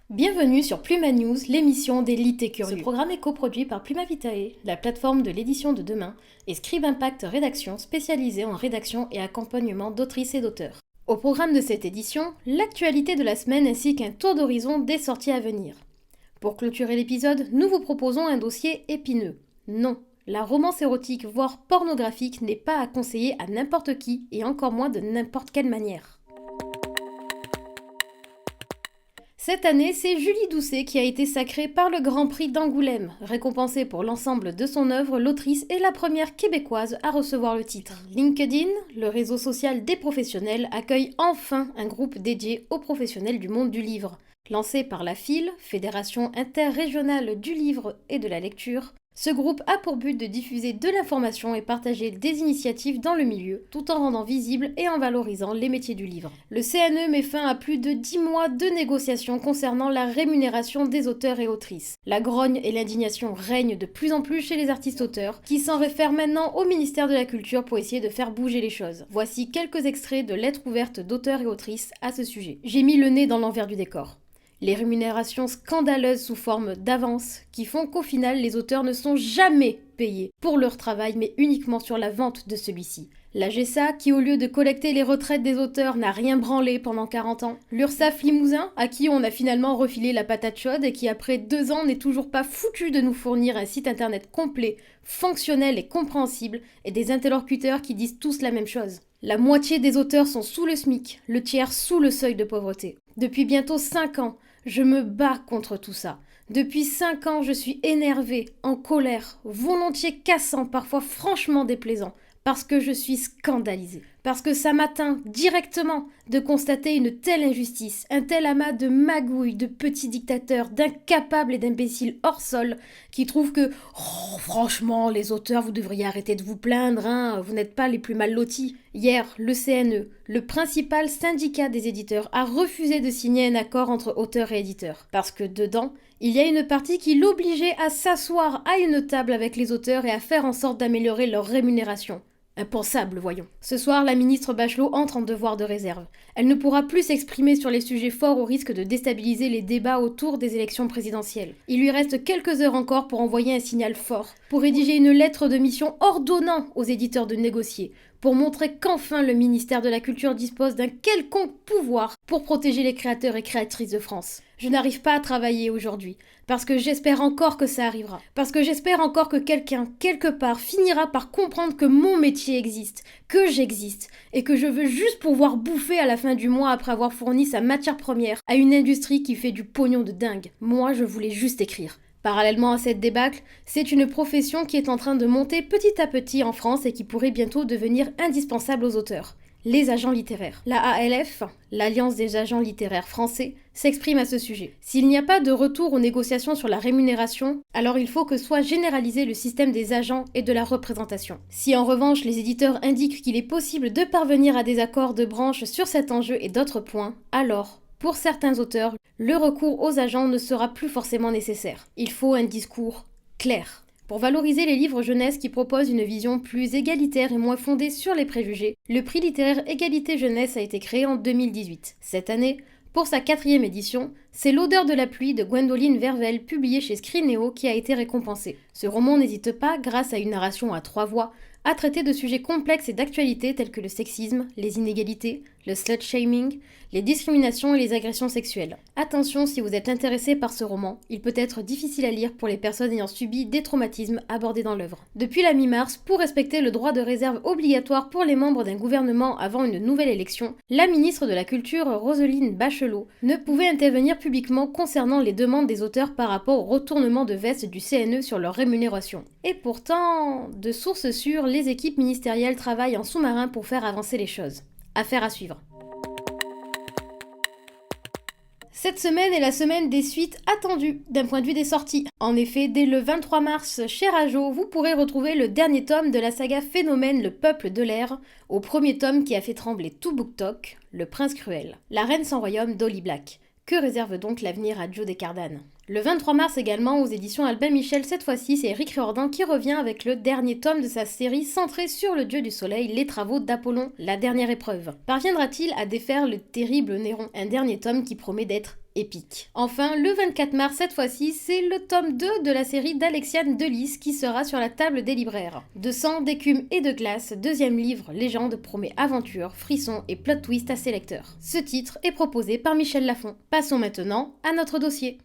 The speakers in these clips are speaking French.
Bienvenue sur Pluma News, l'émission des lités curieux. Ce programme est coproduit par Pluma Vitae, la plateforme de l'édition de demain, et Scribe Impact Rédaction, spécialisée en rédaction et accompagnement d'autrices et d'auteurs. Au programme de cette édition, l'actualité de la semaine ainsi qu'un tour d'horizon des sorties à venir. Pour clôturer l'épisode, nous vous proposons un dossier épineux. Non, la romance érotique, voire pornographique, n'est pas à conseiller à n'importe qui, et encore moins de n'importe quelle manière. Cette année, c'est Julie Doucet qui a été sacrée par le Grand Prix d'Angoulême. Récompensée pour l'ensemble de son œuvre, l'autrice est la première québécoise à recevoir le titre. LinkedIn, le réseau social des professionnels, accueille enfin un groupe dédié aux professionnels du monde du livre. Lancé par la FIL, Fédération interrégionale du livre et de la lecture, ce groupe a pour but de diffuser de l'information et partager des initiatives dans le milieu, tout en rendant visible et en valorisant les métiers du livre. Le CNE met fin à plus de 10 mois de négociations concernant la rémunération des auteurs et autrices. La grogne et l'indignation règnent de plus en plus chez les artistes-auteurs, qui s'en réfèrent maintenant au ministère de la Culture pour essayer de faire bouger les choses. Voici quelques extraits de lettres ouvertes d'auteurs et autrices à ce sujet. J'ai mis le nez dans l'envers du décor. Les rémunérations scandaleuses sous forme d'avance qui font qu'au final les auteurs ne sont jamais payés pour leur travail mais uniquement sur la vente de celui-ci. La GESA qui au lieu de collecter les retraites des auteurs n'a rien branlé pendant 40 ans. L'URSSAF Limousin à qui on a finalement refilé la patate chaude et qui après 2 ans n'est toujours pas foutu de nous fournir un site internet complet, fonctionnel et compréhensible et des interlocuteurs qui disent tous la même chose. La moitié des auteurs sont sous le SMIC, le tiers sous le seuil de pauvreté. Depuis bientôt 5 ans, je me bats contre tout ça. Depuis 5 ans, je suis énervée, en colère, volontiers cassant, parfois franchement déplaisant, parce que je suis scandalisée. Parce que ça m'atteint directement de constater une telle injustice, un tel amas de magouilles, de petits dictateurs, d'incapables et d'imbéciles hors sol qui trouvent que « franchement, les auteurs, vous devriez arrêter de vous plaindre, hein, vous n'êtes pas les plus mal lotis ». Hier, le CNE, le principal syndicat des éditeurs, a refusé de signer un accord entre auteurs et éditeurs. Parce que dedans, il y a une partie qui l'obligeait à s'asseoir à une table avec les auteurs et à faire en sorte d'améliorer leur rémunération. Impensable, voyons. Ce soir, la ministre Bachelot entre en devoir de réserve. Elle ne pourra plus s'exprimer sur les sujets forts au risque de déstabiliser les débats autour des élections présidentielles. Il lui reste quelques heures encore pour envoyer un signal fort, pour rédiger une lettre de mission ordonnant aux éditeurs de négocier, pour montrer qu'enfin le ministère de la Culture dispose d'un quelconque pouvoir pour protéger les créateurs et créatrices de France. Je n'arrive pas à travailler aujourd'hui, parce que j'espère encore que ça arrivera. Parce que j'espère encore que quelqu'un, quelque part, finira par comprendre que mon métier existe, que j'existe, et que je veux juste pouvoir bouffer à la fin du mois après avoir fourni sa matière première à une industrie qui fait du pognon de dingue. Moi, je voulais juste écrire. Parallèlement à cette débâcle, c'est une profession qui est en train de monter petit à petit en France et qui pourrait bientôt devenir indispensable aux auteurs. Les agents littéraires. La ALF, l'Alliance des agents littéraires français, s'exprime à ce sujet. S'il n'y a pas de retour aux négociations sur la rémunération, alors il faut que soit généralisé le système des agents et de la représentation. Si en revanche les éditeurs indiquent qu'il est possible de parvenir à des accords de branche sur cet enjeu et d'autres points, alors, pour certains auteurs, le recours aux agents ne sera plus forcément nécessaire. Il faut un discours clair. Pour valoriser les livres jeunesse qui proposent une vision plus égalitaire et moins fondée sur les préjugés, le prix littéraire Égalité Jeunesse a été créé en 2018. Cette année, pour sa 4e édition, c'est L'odeur de la pluie de Gwendoline Vervel, publié chez Scrinéo, qui a été récompensé. Ce roman n'hésite pas, grâce à une narration à 3 voix, à traiter de sujets complexes et d'actualité tels que le sexisme, les inégalités, le slut-shaming, les discriminations et les agressions sexuelles. Attention si vous êtes intéressé par ce roman, il peut être difficile à lire pour les personnes ayant subi des traumatismes abordés dans l'œuvre. Depuis la mi-mars, pour respecter le droit de réserve obligatoire pour les membres d'un gouvernement avant une nouvelle élection, la ministre de la Culture, Roselyne Bachelot, ne pouvait intervenir publiquement concernant les demandes des auteurs par rapport au retournement de veste du CNE sur leur rémunération. Et pourtant, de sources sûres, les équipes ministérielles travaillent en sous-marin pour faire avancer les choses. Affaire à suivre. Cette semaine est la semaine des suites attendues d'un point de vue des sorties. En effet, dès le 23 mars, chez Rajo, vous pourrez retrouver le dernier tome de la saga Phénomène, le peuple de l'air, au premier tome qui a fait trembler tout BookTok, Le Prince Cruel, la reine sans royaume d'Holly Black. Que réserve donc l'avenir à Joe Descardane ? Le 23 mars également, aux éditions Albin Michel, cette fois-ci, c'est Éric Riordan qui revient avec le dernier tome de sa série centrée sur le dieu du soleil, les travaux d'Apollon, la dernière épreuve. Parviendra-t-il à défaire le terrible Néron? Un dernier tome qui promet d'être épique. Enfin, le 24 mars, cette fois-ci, c'est le tome 2 de la série d'Alexiane Delis qui sera sur la table des libraires. De sang, d'écume et de glace, deuxième livre, Légende, promet aventure, frisson et plot twist à ses lecteurs. Ce titre est proposé par Michel Lafon. Passons maintenant à notre dossier.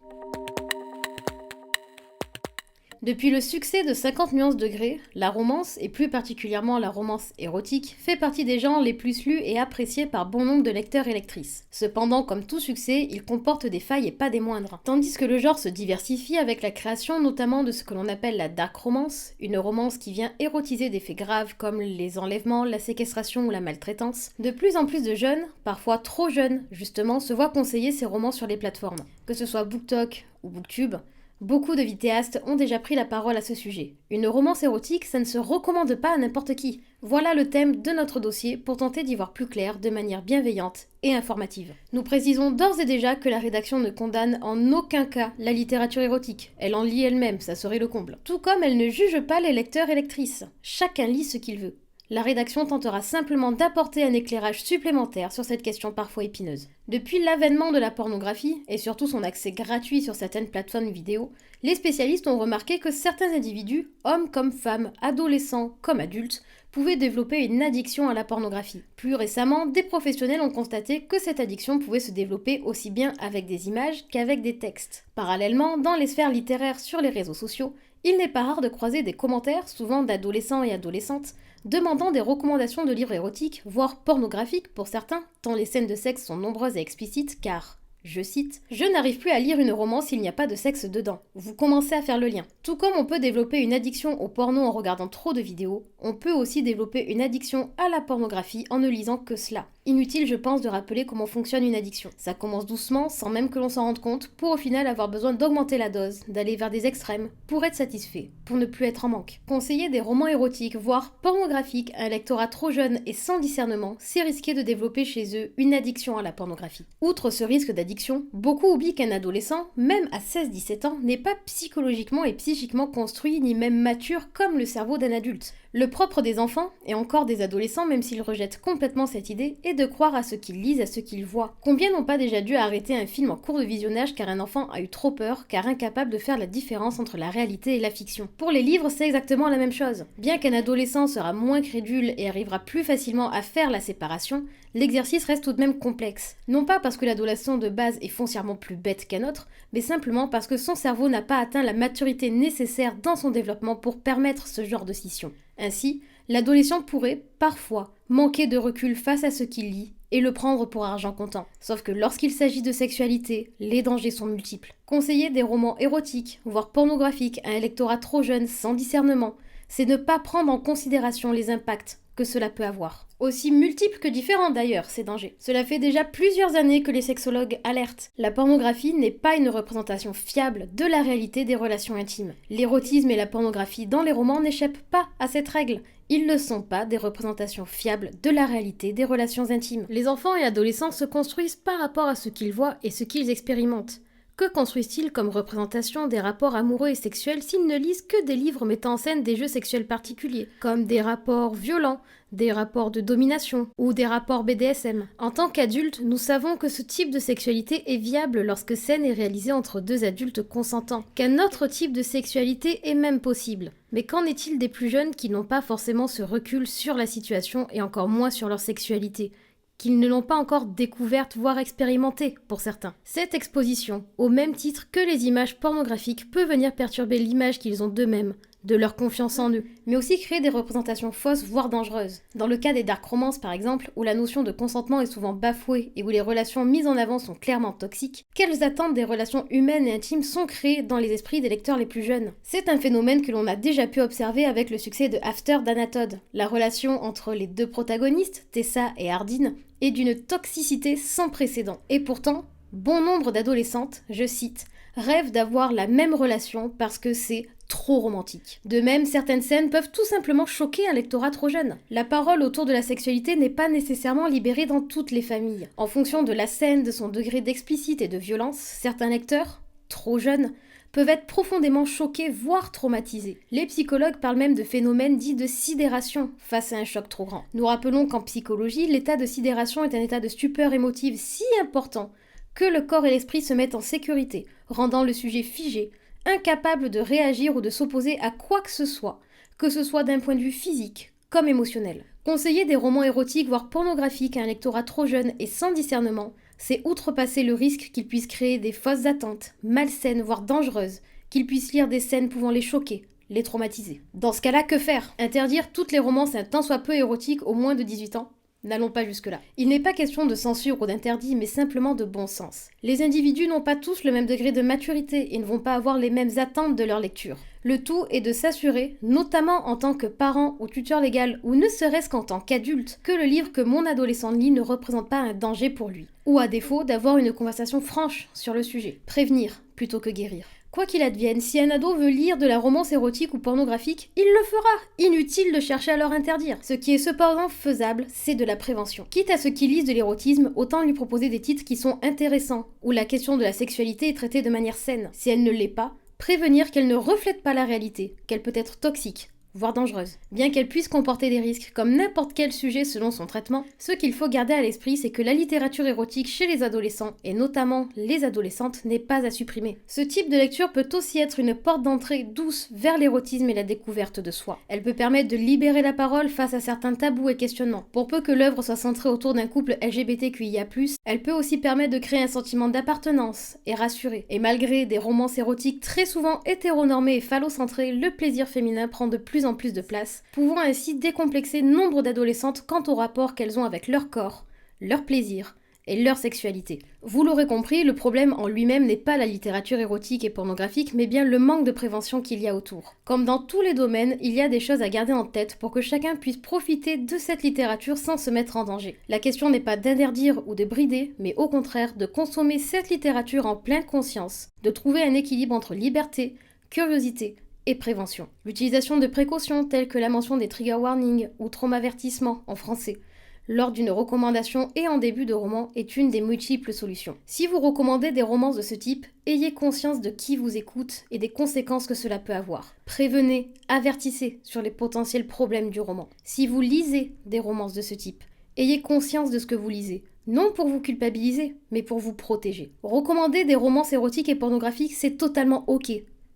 Depuis le succès de 50 nuances degrés, la romance, et plus particulièrement la romance érotique, fait partie des genres les plus lus et appréciés par bon nombre de lecteurs et lectrices. Cependant, comme tout succès, il comporte des failles et pas des moindres. Tandis que le genre se diversifie avec la création notamment de ce que l'on appelle la dark romance, une romance qui vient érotiser des faits graves comme les enlèvements, la séquestration ou la maltraitance, de plus en plus de jeunes, parfois trop jeunes justement, se voient conseiller ces romans sur les plateformes. Que ce soit BookTok ou BookTube, beaucoup de vidéastes ont déjà pris la parole à ce sujet. Une romance érotique, ça ne se recommande pas à n'importe qui. Voilà le thème de notre dossier pour tenter d'y voir plus clair de manière bienveillante et informative. Nous précisons d'ores et déjà que la rédaction ne condamne en aucun cas la littérature érotique. Elle en lit elle-même, ça serait le comble. Tout comme elle ne juge pas les lecteurs et lectrices. Chacun lit ce qu'il veut. La rédaction tentera simplement d'apporter un éclairage supplémentaire sur cette question parfois épineuse. Depuis l'avènement de la pornographie, et surtout son accès gratuit sur certaines plateformes vidéo, les spécialistes ont remarqué que certains individus, hommes comme femmes, adolescents comme adultes, pouvaient développer une addiction à la pornographie. Plus récemment, des professionnels ont constaté que cette addiction pouvait se développer aussi bien avec des images qu'avec des textes. Parallèlement, dans les sphères littéraires sur les réseaux sociaux, il n'est pas rare de croiser des commentaires, souvent d'adolescents et adolescentes, demandant des recommandations de livres érotiques, voire pornographiques pour certains, tant les scènes de sexe sont nombreuses et explicites car, je cite, « Je n'arrive plus à lire une romance s'il n'y a pas de sexe dedans. » Vous commencez à faire le lien. Tout comme on peut développer une addiction au porno en regardant trop de vidéos, on peut aussi développer une addiction à la pornographie en ne lisant que cela. Inutile, je pense, de rappeler comment fonctionne une addiction. Ça commence doucement, sans même que l'on s'en rende compte, pour au final avoir besoin d'augmenter la dose, d'aller vers des extrêmes, pour être satisfait, pour ne plus être en manque. Conseiller des romans érotiques, voire pornographiques, à un lectorat trop jeune et sans discernement, c'est risquer de développer chez eux une addiction à la pornographie. Outre ce risque d'addiction, beaucoup oublient qu'un adolescent, même à 16-17 ans, n'est pas psychologiquement et psychiquement construit, ni même mature comme le cerveau d'un adulte. Le propre des enfants, et encore des adolescents même s'ils rejettent complètement cette idée, est de croire à ce qu'ils lisent, à ce qu'ils voient. Combien n'ont pas déjà dû arrêter un film en cours de visionnage car un enfant a eu trop peur, car incapable de faire la différence entre la réalité et la fiction. Pour les livres, c'est exactement la même chose. Bien qu'un adolescent sera moins crédule et arrivera plus facilement à faire la séparation, l'exercice reste tout de même complexe. Non pas parce que l'adolescent de base est foncièrement plus bête qu'un autre, mais simplement parce que son cerveau n'a pas atteint la maturité nécessaire dans son développement pour permettre ce genre de scission. Ainsi, l'adolescent pourrait, parfois, manquer de recul face à ce qu'il lit et le prendre pour argent comptant. Sauf que lorsqu'il s'agit de sexualité, les dangers sont multiples. Conseiller des romans érotiques, voire pornographiques à un lectorat trop jeune sans discernement, c'est ne pas prendre en considération les impacts que cela peut avoir. Aussi multiples que différents d'ailleurs, ces dangers. Cela fait déjà plusieurs années que les sexologues alertent. La pornographie n'est pas une représentation fiable de la réalité des relations intimes. L'érotisme et la pornographie dans les romans n'échappent pas à cette règle. Ils ne sont pas des représentations fiables de la réalité des relations intimes. Les enfants et adolescents se construisent par rapport à ce qu'ils voient et ce qu'ils expérimentent. Que construisent-ils comme représentation des rapports amoureux et sexuels s'ils ne lisent que des livres mettant en scène des jeux sexuels particuliers, comme des rapports violents, des rapports de domination ou des rapports BDSM? En tant qu'adultes, nous savons que ce type de sexualité est viable lorsque scène est réalisée entre deux adultes consentants, qu'un autre type de sexualité est même possible. Mais qu'en est-il des plus jeunes qui n'ont pas forcément ce recul sur la situation et encore moins sur leur sexualité ? Qu'ils ne l'ont pas encore découverte, voire expérimentée, pour certains. Cette exposition, au même titre que les images pornographiques, peut venir perturber l'image qu'ils ont d'eux-mêmes, de leur confiance en eux, mais aussi créer des représentations fausses, voire dangereuses. Dans le cas des dark romances, par exemple, où la notion de consentement est souvent bafouée et où les relations mises en avant sont clairement toxiques, quelles attentes des relations humaines et intimes sont créées dans les esprits des lecteurs les plus jeunes? C'est un phénomène que l'on a déjà pu observer avec le succès de After d'Anna Todd. La relation entre les deux protagonistes, Tessa et Hardin, est d'une toxicité sans précédent. Et pourtant, bon nombre d'adolescentes, je cite, rêvent d'avoir la même relation parce que c'est trop romantique. De même, certaines scènes peuvent tout simplement choquer un lectorat trop jeune. La parole autour de la sexualité n'est pas nécessairement libérée dans toutes les familles. En fonction de la scène, de son degré d'explicite et de violence, certains lecteurs trop jeunes, peuvent être profondément choqués, voire traumatisés. Les psychologues parlent même de phénomènes dits de sidération face à un choc trop grand. Nous rappelons qu'en psychologie, l'état de sidération est un état de stupeur émotive si important que le corps et l'esprit se mettent en sécurité, rendant le sujet figé, incapable de réagir ou de s'opposer à quoi que ce soit d'un point de vue physique comme émotionnel. Conseiller des romans érotiques voire pornographiques à un lectorat trop jeune et sans discernement, c'est outrepasser le risque qu'ils puissent créer des fausses attentes, malsaines voire dangereuses, qu'ils puissent lire des scènes pouvant les choquer, les traumatiser. Dans ce cas-là, que faire? Interdire toutes les romances un tant soit peu érotiques aux moins de 18 ans? N'allons pas jusque-là. Il n'est pas question de censure ou d'interdit, mais simplement de bon sens. Les individus n'ont pas tous le même degré de maturité et ne vont pas avoir les mêmes attentes de leur lecture. Le tout est de s'assurer, notamment en tant que parent ou tuteur légal, ou ne serait-ce qu'en tant qu'adulte, que le livre que mon adolescent lit ne représente pas un danger pour lui. Ou à défaut, d'avoir une conversation franche sur le sujet. Prévenir plutôt que guérir. Quoi qu'il advienne, si un ado veut lire de la romance érotique ou pornographique, il le fera. Inutile de chercher à leur interdire. Ce qui est cependant faisable, c'est de la prévention. Quitte à ce qu'il lise de l'érotisme, autant lui proposer des titres qui sont intéressants, où la question de la sexualité est traitée de manière saine. Si elle ne l'est pas, prévenir qu'elle ne reflète pas la réalité, qu'elle peut être toxique, voire dangereuse. Bien qu'elle puisse comporter des risques, comme n'importe quel sujet selon son traitement, ce qu'il faut garder à l'esprit, c'est que la littérature érotique chez les adolescents, et notamment les adolescentes, n'est pas à supprimer. Ce type de lecture peut aussi être une porte d'entrée douce vers l'érotisme et la découverte de soi. Elle peut permettre de libérer la parole face à certains tabous et questionnements. Pour peu que l'œuvre soit centrée autour d'un couple LGBTQIA+, elle peut aussi permettre de créer un sentiment d'appartenance et rassurer. Et malgré des romances érotiques très souvent hétéronormées et phallocentrées, le plaisir féminin prend de plus en plus de place, pouvant ainsi décomplexer nombre d'adolescentes quant au rapport qu'elles ont avec leur corps, leur plaisir et leur sexualité. Vous l'aurez compris, le problème en lui-même n'est pas la littérature érotique et pornographique, mais bien le manque de prévention qu'il y a autour. Comme dans tous les domaines, il y a des choses à garder en tête pour que chacun puisse profiter de cette littérature sans se mettre en danger. La question n'est pas d'interdire ou de brider, mais au contraire de consommer cette littérature en pleine conscience, de trouver un équilibre entre liberté, curiosité et prévention. L'utilisation de précautions telles que la mention des trigger warnings ou traumavertissements en français lors d'une recommandation et en début de roman est une des multiples solutions. Si vous recommandez des romances de ce type, ayez conscience de qui vous écoute et des conséquences que cela peut avoir. Prévenez, avertissez sur les potentiels problèmes du roman. Si vous lisez des romances de ce type, ayez conscience de ce que vous lisez. Non pour vous culpabiliser, mais pour vous protéger. Recommander des romances érotiques et pornographiques, c'est totalement ok.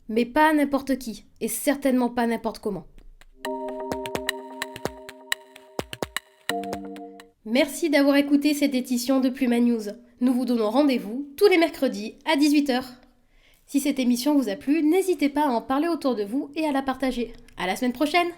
Mais pas à n'importe qui, et certainement pas n'importe comment. Merci d'avoir écouté cette édition de Pluma News. Nous vous donnons rendez-vous tous les mercredis à 18h. Si cette émission vous a plu, n'hésitez pas à en parler autour de vous et à la partager. À la semaine prochaine!